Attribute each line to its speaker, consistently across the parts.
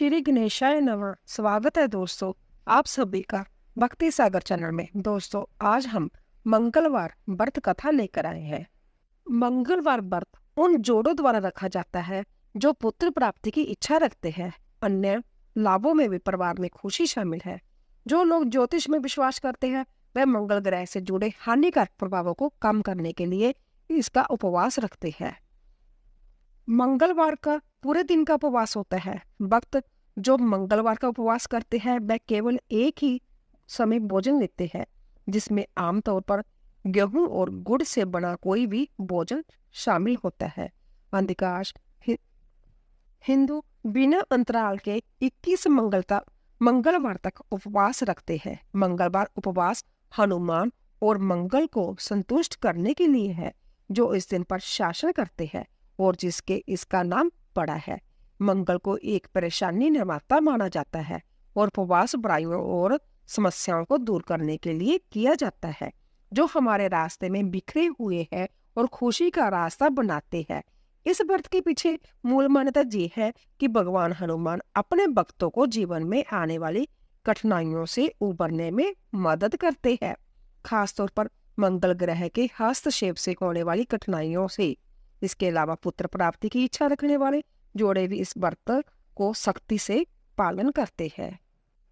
Speaker 1: श्री गणेशाय नमः। स्वागत है दोस्तों आप सभी का भक्ति सागर चैनल में। दोस्तों आज हम मंगलवार व्रत कथा लेकर आए हैं। मंगलवार व्रत उन जोड़ों द्वारा रखा जाता है जो पुत्र प्राप्ति की इच्छा रखते हैं। अन्य लाभों में भी परिवार में खुशी शामिल है। जो लोग ज्योतिष में विश्वास करते हैं वह मंगल ग्रह से जुड़े हानिकारक प्रभावों को कम करने के लिए इसका उपवास रखते हैं। मंगलवार का पूरे दिन का उपवास होता है। भक्त जो मंगलवार का उपवास करते हैं वह केवल एक ही समय भोजन लेते हैं, जिसमें आमतौर पर गेहूं और गुड़ से बना कोई भी भोजन शामिल होता है। अधिकांश हिंदू बिना अंतराल के 21 मंगलवार तक उपवास रखते हैं। मंगलवार उपवास हनुमान और मंगल को संतुष्ट करने के लिए है, जो इस दिन पर शासन करते हैं और जिसके इसका नाम पड़ा है। मंगल को एक परेशानी निर्माता माना जाता है और उपवास बुराइयों और समस्याओं को दूर करने के लिए किया जाता है, जो हमारे रास्ते में बिखरे हुए हैं और खुशी का रास्ता बनाते हैं। इस व्रत के पीछे मूल मान्यता ये है कि भगवान हनुमान अपने भक्तों को जीवन में आने वाली कठिनाइयों से उबरने में मदद करते हैं, खासतौर पर मंगल ग्रह के हस्तक्षेप से होने वाली कठिनाइयों से। इसके अलावा पुत्र प्राप्ति की इच्छा रखने वाले जोड़े भी इस व्रत को सख्ती से पालन करते हैं।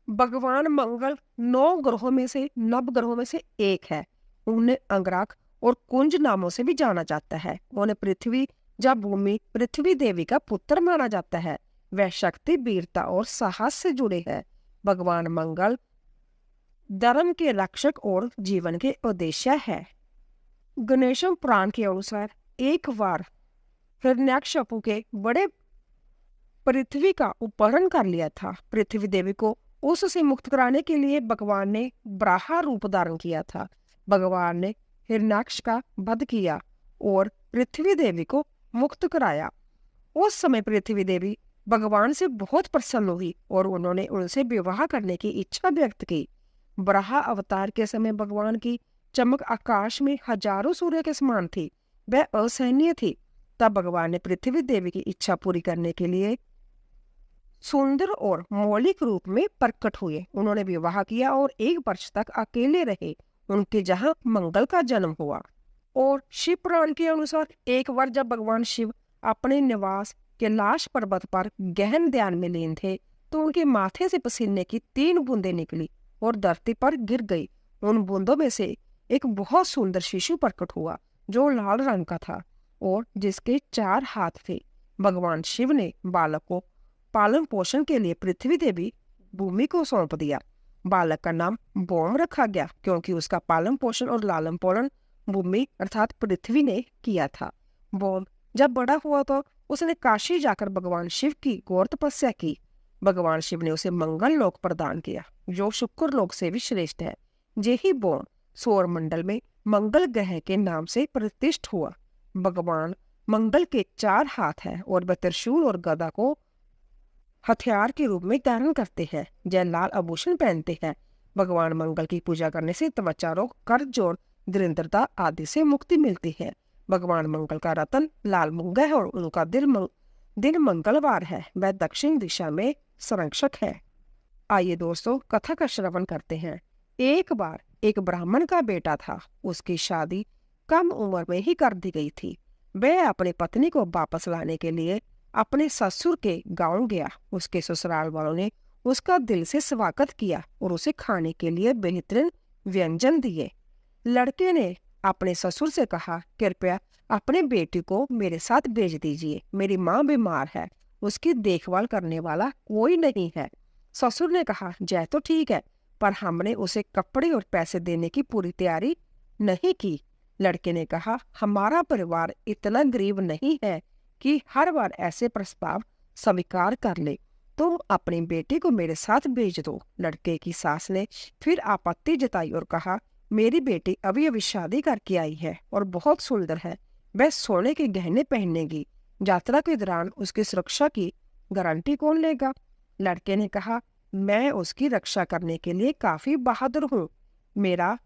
Speaker 1: भगवान मंगल 9 ग्रहों में से नवग्रहों में से एक है। उन्हें अंगारक और कुंज नामों से भी जाना जाता है। उन्हें पृथ्वी या भूमि पृथ्वी देवी का पुत्र माना जाता है। वह शक्ति, वीरता और साहस से जुड़े हैं। भगवान मंगल धर्म के रक्षक और जीवन के उद्देश्य है। गणेशम पुराण के अनुसार एक बार हिरण्याकश्यपु के बड़े पृथ्वी का अपहरण कर लिया था। पृथ्वी देवी को उससे मुक्त कराने के लिए भगवान ने बराह रूप धारण किया था। भगवान ने हिरण्याक्ष का वध किया और पृथ्वी देवी को मुक्त कराया। उस समय पृथ्वी देवी भगवान से बहुत प्रसन्न हुई और उन्होंने उनसे विवाह करने की इच्छा व्यक्त की। बराह अवतार के समय भगवान की चमक आकाश में हजारों सूर्य के समान थी। वह असहनीय थी। तब भगवान ने पृथ्वी देवी की इच्छा पूरी करने के लिए सुंदर और मौलिक रूप में प्रकट हुए। उन्होंने विवाह किया और 1 वर्ष तक अकेले रहे, उनके जहां मंगल का जन्म हुआ। और शिव पुराण के अनुसार एक बार जब भगवान शिव अपने निवास कैलाश पर्वत पर गहन ध्यान में लीन थे, तो उनके माथे से पसीने की 3 बूंदें निकली और धरती पर गिर गई। उन बूंदों में से एक बहुत सुंदर शिशु प्रकट हुआ, जो लाल रंग का था और जिसके 4 हाथ थे। भगवान शिव ने बालक को पालन पोषण के लिए पृथ्वी देवी भूमि को सौंप दिया। बालक का नाम बोम रखा गया, क्योंकि उसका पालन पोषण और लालन पालन भूमि अर्थात पृथ्वी ने किया था। बोम जब बड़ा हुआ तो उसने काशी जाकर भगवान शिव की घोर तपस्या की। भगवान शिव ने उसे मंगल लोक प्रदान किया, जो शुक्र लोक से भी श्रेष्ठ है। यही बोम सौर मंडल में मंगल ग्रह के नाम से प्रतिष्ठित हुआ। भगवान मंगल के 4 हाथ हैं और वह त्रिशूल और गदा को हथियार के रूप में धारण करते हैं। जय लाल आभूषण पहनते हैं। भगवान मंगल की पूजा करने से त्वचा रोग, कर्ज और दरिद्रता आदि से मुक्ति मिलती है। भगवान मंगल का रतन लाल मूंगा है और उनका दिन मंगलवार है। वह दक्षिण दिशा में संरक्षक है। आइए दोस्तों कथा का श्रवण करते हैं। एक बार एक ब्राह्मण का बेटा था। उसकी शादी कम उम्र में ही कर दी गई थी। वह अपनी पत्नी को वापस लाने के लिए अपने ससुर के गांव गया। उसके ससुराल वालों ने उसका दिल से स्वागत किया और उसे खाने के लिए बेहतरीन व्यंजन दिए। लड़के ने अपने ससुर से कहा, कृपया अपने बेटी को मेरे साथ भेज दीजिए। मेरी माँ बीमार है, उसकी देखभाल करने वाला कोई नहीं है। ससुर ने कहा, जय तो ठीक है, पर हमने उसे कपड़े और पैसे देने की पूरी तैयारी नहीं की। लड़के ने कहा, हमारा परिवार इतना गरीब नहीं है कि हर बार ऐसे प्रस्ताव स्वीकार कर ले। तुम अपनी बेटी को मेरे साथ भेज दो। लड़के की सास ने फिर आपत्ति जताई और कहा, मेरी बेटी अभी अभी शादी करके आई है और बहुत सुंदर है। वह सोने के गहने पहनेगी। यात्रा के दौरान उसकी सुरक्षा की गारंटी कौन लेगा? लड़के ने कहा, मैं उसकी रक्षा करने के लिए काफी बहादुर हूँ। मेरा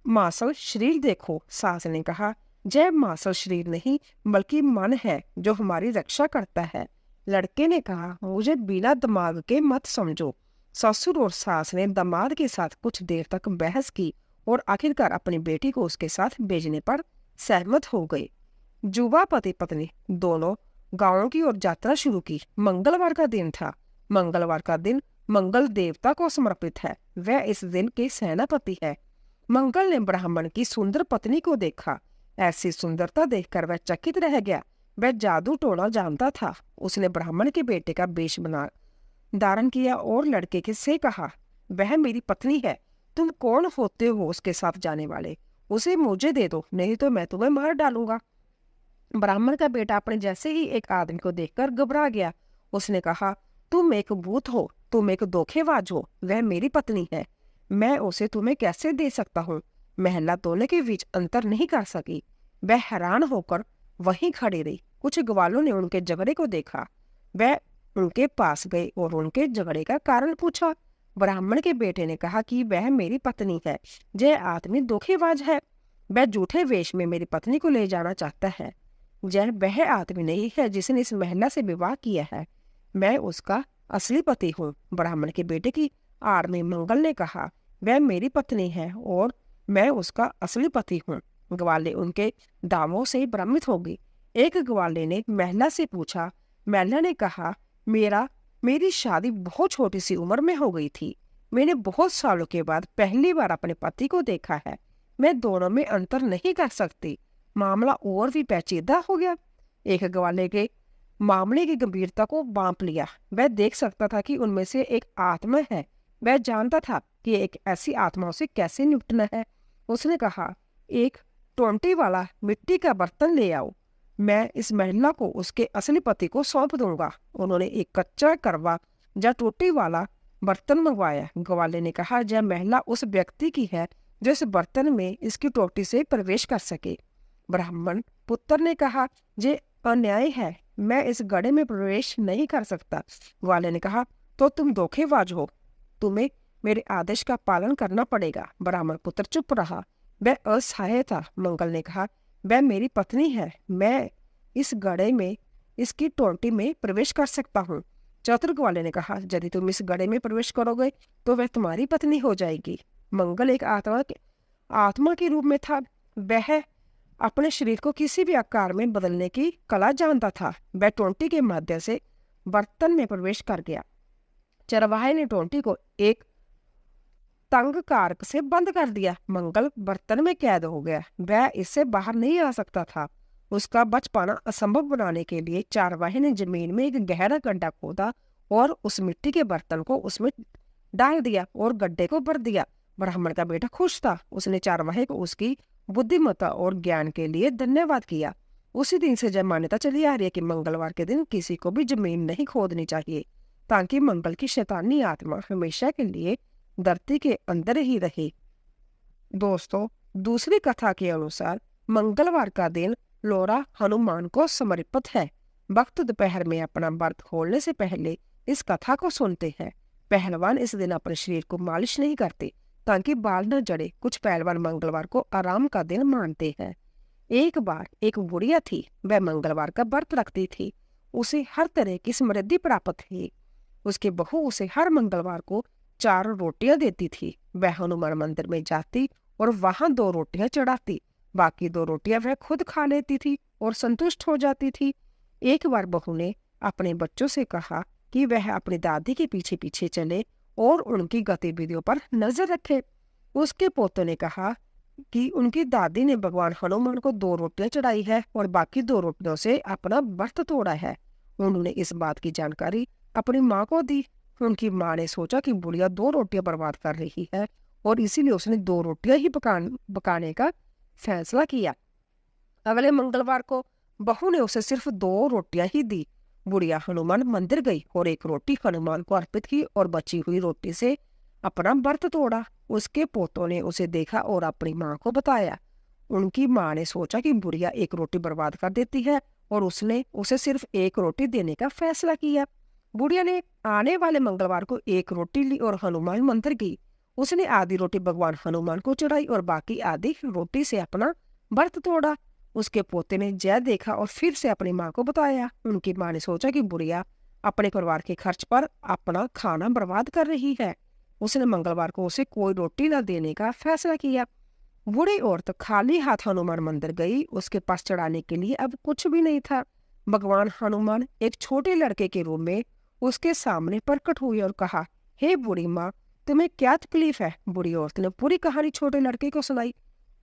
Speaker 1: मांसल शरीर देखो। सास ने कहा, जय मांसल शरीर नहीं बल्कि मन है जो हमारी रक्षा करता है। लड़के ने कहा, मुझे बिना दिमाग के मत समझो। ससुर और सास ने दामाद के साथ कुछ देर तक बहस की और आखिरकार अपनी बेटी को उसके साथ भेजने पर सहमत हो गए। युवा पति पत्नी दोनों गांवों की ओर यात्रा शुरू की। मंगलवार का दिन था। मंगलवार का दिन मंगल देवता को समर्पित है। वह इस दिन के सेनापति है। मंगल ने ब्राह्मण की सुंदर पत्नी को देखा। ऐसी सुंदरता देखकर वह चकित रह गया। वह जादू टोना जानता था। उसने ब्राह्मण के बेटे का वेश बना धारण किया और लड़के के से कहा, वह मेरी पत्नी है। तुम कौन होते हो उसके साथ जाने वाले? उसे मुझे दे दो, नहीं तो मैं तुम्हें मार डालूंगा। ब्राह्मण का बेटा अपने जैसे ही एक आदमी को देखकर घबरा गया। उसने कहा, तुम एक भूत हो, तुम एक धोखेबाज हो। वह मेरी पत्नी है, मैं उसे तुम्हें कैसे दे सकता हूँ? महिला दोनों के बीच अंतर नहीं कर सकी। वह हैरान होकर वहीं खड़ी रही। कुछ ग्वालों ने उनके झगड़े को देखा। वह उनके पास गए और उनके झगड़े का कारण पूछा। ब्राह्मण के बेटे ने कहा कि वह मेरी पत्नी है, यह आदमी धोखेबाज है। वह झूठे वेश में मेरी पत्नी को ले जाना चाहता है। यह वह आदमी नहीं है जिसने इस महिला से विवाह किया है। मैं उसका असली पति हूँ। ब्राह्मण के बेटे की आड़ में मंगल ने कहा, वह मेरी पत्नी है और मैं उसका असली पति हूँ। ग्वाले उनके दावों से भ्रमित हो गई। एक ग्वाले ने महिला से पूछा। महिला ने कहा, मेरी शादी बहुत छोटी सी उम्र में हो गई थी। मैंने बहुत सालों के बाद पहली बार अपने पति को देखा है। मैं दोनों में अंतर नहीं कर सकती। मामला और भी पेचीदा हो गया। एक ग्वाले के मामले की गंभीरता को बांप लिया। वह देख सकता था कि उनमें से एक आत्मा है। वह जानता था कि एक ऐसी आत्मा से कैसे निपटना है। उसने कहा, एक टोंटी वाला मिट्टी का बर्तन ले आओ। मैं इस महिला को उसके असली पति को सौंप दूंगा। उन्होंने एक कच्चा करवा या टोटी वाला बर्तन मंगवाया। ग्वाले ने कहा, यह महिला उस व्यक्ति की है जो इस बर्तन में इसकी टोटी से प्रवेश कर सके। ब्राह्मण पुत्र ने कहा, ये अन्याय है, मैं इस गड्ढे में प्रवेश नहीं कर सकता। ग्वाले ने कहा, तो तुम धोखेबाज हो, तुम्हें मेरे आदेश का पालन करना पड़ेगा। ब्राह्मण पुत्र चुप रहा। वह असहाय था। मंगल ने कहा, वह मेरी पत्नी है, मैं इस गड्ढे में इसकी टोटी में प्रवेश कर सकता हूँ। चतुर ग्वाले ने कहा, यदि तुम इस गड्ढे में प्रवेश करोगे तो वह तुम्हारी पत्नी हो जाएगी। मंगल एक आत्मा के रूप में था। वह अपने शरीर को किसी भी आकार में बदलने की कला जानता था। वह टोंटी के माध्यम से बर्तन में प्रवेश कर गया। चरवाहे ने टोंटी को एक तंग कारक से बंद कर दिया। मंगल बर्तन में कैद हो गया। वह इससे बाहर नहीं आ सकता था। उसका बच पाना असंभव बनाने के लिए चरवाहे ने जमीन में एक गहरा गड्ढा खोदा और उस मिट्टी के बर्तन को उसमें डाल दिया और गड्ढे को भर दिया। ब्राह्मण का बेटा खुश था। उसने चरवाहे को उसकी बुद्धिमत्ता और ज्ञान के लिए धन्यवाद किया। उसी दिन से यह मान्यता चली आ रही है कि मंगलवार के दिन किसी को भी जमीन नहीं खोदनी चाहिए, ताकि मंगल की शैतानी आत्मा हमेशा के लिए धरती के अंदर ही रहे। दोस्तों, दूसरी कथा के अनुसार मंगलवार का दिन लोरा हनुमान को समर्पित है। भक्त दोपहर में अपना व्रत खोलने से पहले इस कथा को सुनते हैं। पहलवान इस दिन अपने शरीर को मालिश नहीं करते ताकि बाल न जड़े। कुछ पहलवान मंगलवार को आराम का दिन मानते हैं। एक बार एक बुढ़िया थी। वह मंगलवार का व्रत रखती थी। उसे हर तरह की समृद्धि प्राप्त थी। उसके बहू उसे हर मंगलवार को 4 रोटियां देती थी। वह हनुमान मंदिर में जाती और वहां 2 रोटियां चढ़ाती। बाकी 2 रोटियां वह खुद खा लेती थी और संतुष्ट हो जाती थी। एक बार बहू ने अपने बच्चों से कहा कि वह अपनी दादी के पीछे पीछे चले और उनकी गतिविधियों पर नजर रखे। उसके पोतों ने कहा कि उनकी दादी ने भगवान हनुमान को 2 रोटियां चढ़ाई है और बाकी 2 रोटियों से अपना व्रत तोड़ा है। उन्होंने इस बात की जानकारी अपनी माँ को दी। उनकी माँ ने सोचा कि बुढ़िया 2 रोटियां बर्बाद कर रही है और इसीलिए उसने 2 रोटियां ही पकाने का फैसला किया। अगले मंगलवार को बहू ने उसे सिर्फ 2 रोटियां ही दी। बुढ़िया हनुमान मंदिर गई और 1 रोटी हनुमान को अर्पित की और बची हुई रोटी से अपना व्रत तोड़ा। उसके पोतों ने उसे देखा और अपनी माँ को बताया। उनकी माँ ने सोचा कि बुढ़िया 1 रोटी बर्बाद कर देती है और उसने उसे सिर्फ 1 रोटी देने का फैसला किया। बुढ़िया ने आने वाले मंगलवार को 1 रोटी ली और हनुमान मंदिर गई। उसने आधी रोटी भगवान हनुमान को चढ़ाई और बाकी आधी रोटी से अपना व्रत तोड़ा। उसके पोते ने जय देखा और फिर से अपनी माँ को बताया। उनकी माँ ने सोचा कि बुढ़िया अपने परिवार के खर्च पर अपना खाना बर्बाद कर रही है। उसने मंगलवार को उसे कोई रोटी न देने का फैसला किया। बूढ़ी औरत खाली हाथ हनुमान मंदिर गई। उसके पास चढ़ाने के लिए अब कुछ भी नहीं था। भगवान हनुमान एक छोटे लड़के के रूप में उसके सामने प्रकट हुए और कहा, हे बूढ़ी माँ, तुम्हें क्या तकलीफ है? बूढ़ी औरत ने पूरी कहानी छोटे लड़के को सुनाई।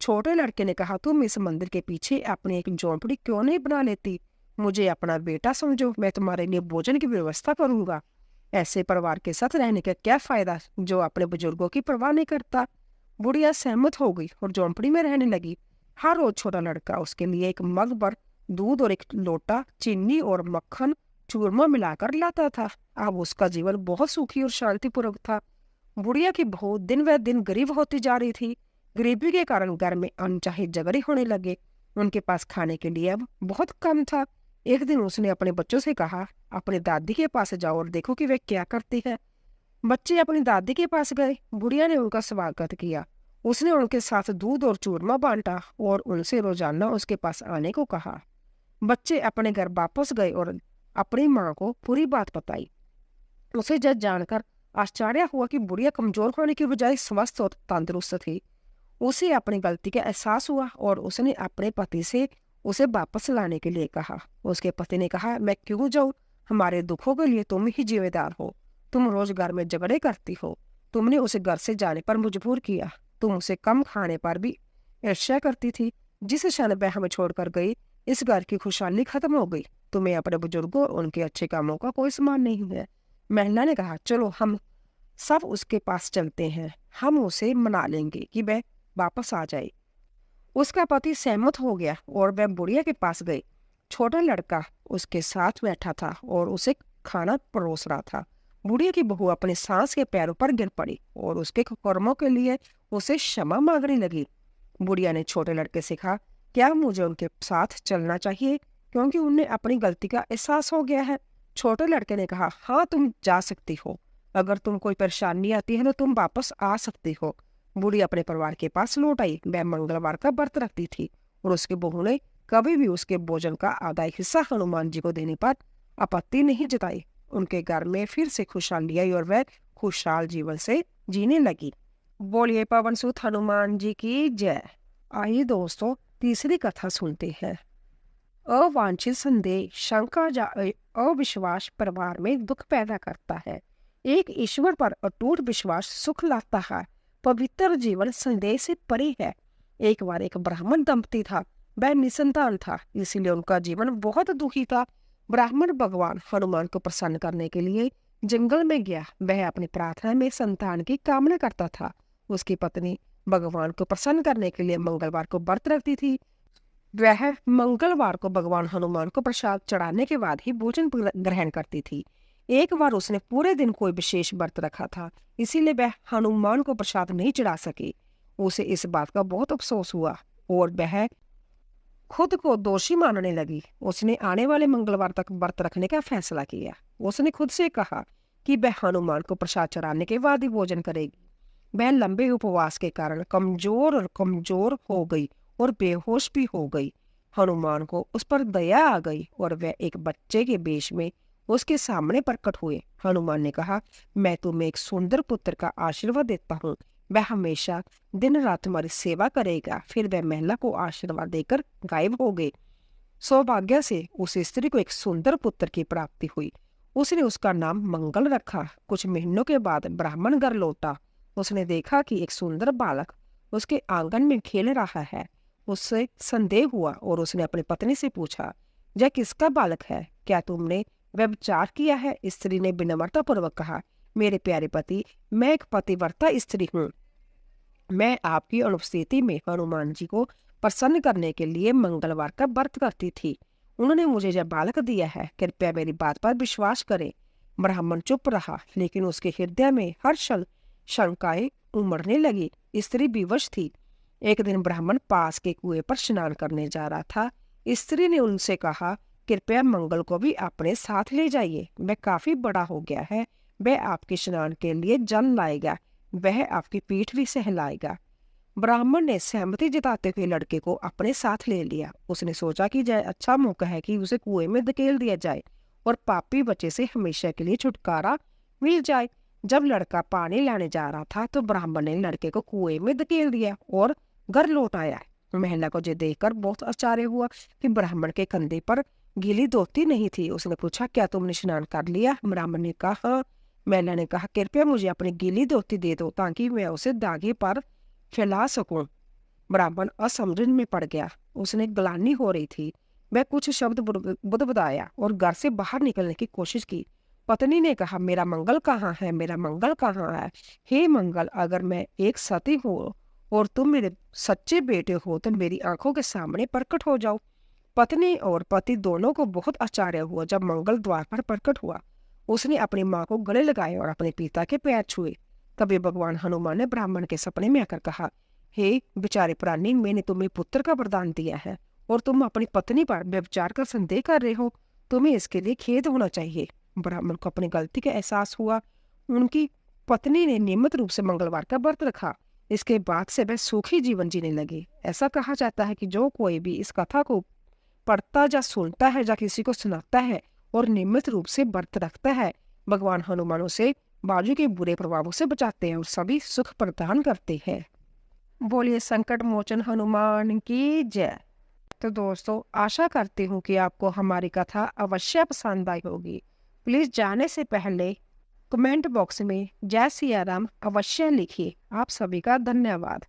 Speaker 1: छोटे लड़के ने कहा, तुम इस मंदिर के पीछे अपनी एक झोंपड़ी क्यों नहीं बना लेती? मुझे अपना बेटा समझो, मैं तुम्हारे लिए भोजन की व्यवस्था करूंगा। ऐसे परिवार के साथ रहने का क्या फायदा जो अपने बुजुर्गों की परवाह नहीं करता। बुढ़िया सहमत हो गई और झोंपड़ी में रहने लगी। हर रोज छोटा लड़का उसके लिए एक मग भर दूध और एक लोटा चीनी और मक्खन चूरमा मिलाकर लाता था। अब उसका जीवन बहुत सुखी और शांतिपूर्वक था। बुढ़िया की बहू दिन व दिन गरीब होती जा रही थी। गरीबी के कारण घर में अनचाहे झगड़े होने लगे। उनके पास खाने के लिए अब बहुत कम था। एक दिन उसने अपने बच्चों से कहा, अपनी दादी के पास जाओ और देखो कि वे क्या करती है। बच्चे अपनी दादी के पास गए। बुढ़िया ने उनका स्वागत किया। उसने उनके साथ दूध और चूरमा बांटा और उनसे रोजाना उसके पास आने को कहा। बच्चे अपने घर वापस गए और अपनी माँ को पूरी बात बताई। उसे जज जानकर आश्चर्य हुआ कि बुढ़िया कमजोर होने की बजाय स्वस्थ और तंदुरुस्त थी। उसे अपनी गलती का एहसास हुआ और उसने अपने पति से उसे वापस लाने के लिए कहा। उसके पति ने कहा, मैं क्यों जाऊं? हमारे दुखों के लिए तुम ही जिम्मेदार हो। तुम रोज घर में झगड़े करती हो। तुमने उसे घर से जाने पर मजबूर किया। तुम उसे कम खाने पर भी ईर्ष्या करती थी। जिस क्षण वह हमें छोड़कर गई, इस घर की खुशहाली खत्म हो गई। तुम्हें अपने बुजुर्गों और उनके अच्छे कामों का कोई सम्मान नहीं है। महिला ने कहा, चलो हम सब उसके पास चलते हैं। हम उसे मना लेंगे कि वह वापस आ जाए। उसका पति सहमत हो गया और वह बुढ़िया के पास गई। छोटा लड़का उसके साथ बैठा था और उसे खाना परोस रहा था। बुढ़िया की बहू अपने सास के पैरों पर गिर पड़ी और उसके कर्मों के लिए उसे क्षमा मांगने लगी। बुढ़िया ने छोटे लड़के से कहा, क्या मुझे उनके साथ चलना चाहिए क्योंकि उन्हें अपनी गलती का एहसास हो गया है? छोटे लड़के ने कहा, हाँ, तुम जा सकती हो। अगर तुम कोई परेशानी आती है तो तुम वापस आ सकती हो। बूढ़ी अपने परिवार के पास लौट आई। वह मंगलवार का व्रत रखती थी और उसकी बहू ने कभी भी उसके भोजन का आधा हिस्सा हनुमान जी को देने पर आपत्ति नहीं जताई। उनके घर में फिर से खुशहाली आई और वह खुशहाल जीवन से जीने लगी। बोलिए पवन सुत हनुमान जी की जय। आइए दोस्तों, तीसरी कथा सुनते हैं। अवांछित संदेह, शंका या अविश्वास परिवार में दुख पैदा करता है। एक ईश्वर पर अटूट विश्वास सुख लाता है। पवित्र जीवन संदेह से परे है। एक बार एक ब्राह्मण दंपति था। वह निसंतान था, इसीलिए उनका जीवन बहुत दुखी था। ब्राह्मण भगवान हनुमान को प्रसन्न करने के लिए जंगल में गया। वह अपनी प्रार्थना में संतान की कामना करता था। उसकी पत्नी भगवान को प्रसन्न करने के लिए मंगलवार को व्रत रखती थी। वह मंगलवार को भगवान हनुमान को प्रसाद चढ़ाने के बाद ही भोजन ग्रहण करती थी। एक बार उसने पूरे दिन कोई विशेष व्रत रखा था, इसीलिए वह हनुमान को प्रसाद नहीं चढ़ा सकी। उसे इस बात का बहुत अफसोस हुआ और वह खुद को दोषी मानने लगी। उसने आने वाले मंगलवार तक व्रत रखने का फैसला किया। उसने खुद से कहा कि वह हनुमान को प्रसाद चढ़ाने के बाद ही भोजन करेगी। वह लंबे उपवास के कारण कमजोर हो गई और बेहोश भी हो गई। हनुमान को उस पर दया आ गई और वह एक बच्चे के वेश में उसके सामने प्रकट हुए। हनुमान ने कहा, मैं तुम्हें एक सुंदर पुत्र का आशीर्वाद देता हूँ। वह हमेशा दिन रात तुम्हारी सेवा करेगा। फिर वह महिला को आशीर्वाद देकर गायब हो गई। सौभाग्य से उस स्त्री को एक सुंदर पुत्र की प्राप्ति हुई। उसने उसका नाम मंगल रखा। कुछ महीनों के बाद ब्राह्मण घर लौटा। उसने देखा कि एक सुंदर बालक उसके आंगन में खेल रहा है। उससे संदेह हुआ और उसने अपनी पत्नी से पूछा, यह किसका बालक है? क्या तुमने व्यभिचार किया है? स्त्री ने विनम्रता पूर्वक कहा, मेरे प्यारे पति, मैं एक पतिव्रता स्त्री हूँ। मैं आपकी अनुपस्थिति में हनुमान जी को प्रसन्न करने के लिए मंगलवार का व्रत करती थी। उन्होंने मुझे यह बालक दिया है। कृपया मेरी बात पर विश्वास करें। ब्राह्मण चुप रहा, लेकिन उसके हृदय में हर क्षण शंकाएं उमड़ने लगी। स्त्री विवश थी। एक दिन ब्राह्मण पास के कुएं पर स्नान करने जा रहा था। स्त्री ने उनसे कहा, कृपया मंगल को भी अपने साथ ले जाइए। वह काफी बड़ा हो गया है। वह आपके स्नान के लिए जल लाएगा। वह आपकी पीठ भी सहलाएगा। ब्राह्मण ने सहमति जताते हुए लड़के को अपने साथ ले लिया। उसने सोचा कि यह अच्छा मौका है कि उसे कुएं में धकेल दिया जाए और पापी बच्चे से हमेशा के लिए छुटकारा मिल जाए। जब लड़का पानी लाने जा रहा था तो ब्राह्मण ने लड़के को कुएं में धकेल दिया और घर लौट आया। महिला को ये देखकर बहुत आश्चर्य हुआ कि ब्राह्मण के कंधे पर गीली धोती नहीं थी। उसने पूछा, क्या तुमने स्नान कर लिया? ब्राह्मण ने कहा, हाँ। महिला ने कहा, कृपया मुझे अपनी गीली धोती दे दो ताकि मैं उसे दागे पर फैला सकूं। ब्राह्मण असमझ में पड़ गया। उसने ग्लानि हो रही थी। वह कुछ शब्द बुदबुदाया और घर से बाहर निकलने की कोशिश की। पत्नी ने कहा, मेरा मंगल कहाँ है? मेरा मंगल कहाँ है? हे मंगल, अगर मैं एक सती हूँ और तुम मेरे सच्चे बेटे हो तो मेरी आंखों के सामने प्रकट हो जाओ। पत्नी और पति दोनों को बहुत आश्चर्य हुआ जब मंगल द्वार पर प्रकट हुआ। उसने अपनी माँ को गले लगाए और अपने पिता के पैर छुए। तभी भगवान हनुमान ने ब्राह्मण के सपने में आकर कहा, हे बेचारे प्राणी, मैंने तुम्हें पुत्र का वरदान दिया है और तुम अपनी पत्नी पर व्यभिचार का संदेह कर रहे हो। तुम्हें इसके लिए खेद होना चाहिए। ब्राह्मण को अपनी गलती का एहसास हुआ। उनकी पत्नी ने नियमित रूप से मंगलवार का व्रत रखा। इसके बाद से वह सुखी जीवन जीने लगे। ऐसा कहा जाता है कि जो कोई भी इस कथा को पढ़ता या सुनता है या किसी को सुनाता है और नियमित रूप से व्रत रखता है, भगवान हनुमान उसे बाजू के बुरे प्रभावों से बचाते हैं और सभी सुख प्रदान करते हैं। बोलिए संकट मोचन हनुमान की जय। तो दोस्तों, आशा करती हूँ कि आपको हमारी कथा अवश्य पसंद आई होगी। प्लीज जाने से पहले कमेंट बॉक्स में जय सिया राम अवश्य लिखिए। आप सभी का धन्यवाद।